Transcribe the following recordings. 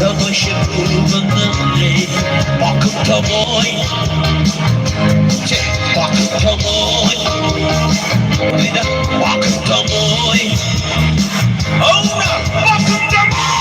Đôi sẽ buồn vâng lời bỏ không thơ môi bỏ không thơ môi người đó bỏ không thơ môi oh no bỏ không thơ môi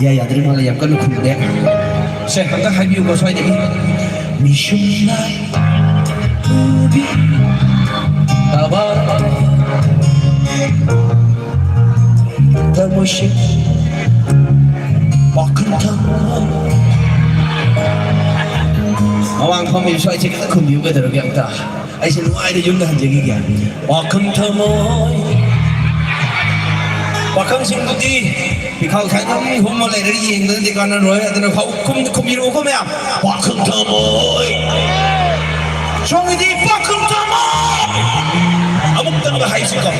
Ya terima kasih kan aku dek. Saya kata happy ko soy dek. Mission life ubi tabar tamoshi bakın tamam. Awang kami soy cek kita kumbiu ke terus yang ta. Aisyah luai de yun dah jadi kan. Bakın tamam. Bakın singkuti. Vìเขาใช้ทั้งหัวมาเลยได้ยิงตั้งแต่ก่อนนั้นเลยแต่เขาคุมยีรู้เขาไม่เอาปักขึ้นเธอมวยช่วงนี้ปักขึ้นเธอมวยเอามุกตั้งแต่ให้สิก่อน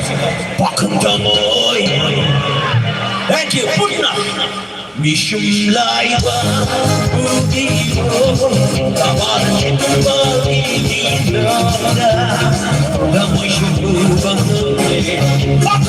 ปักขึ้นเธอมวย Thank you ปุ๊บนะมีชุ่มลายว่าผู้ที่โอ้ตาบ้านที่ตัวที่ดีน่ารักแล้วไม่ชุ่มบังเอิญปัก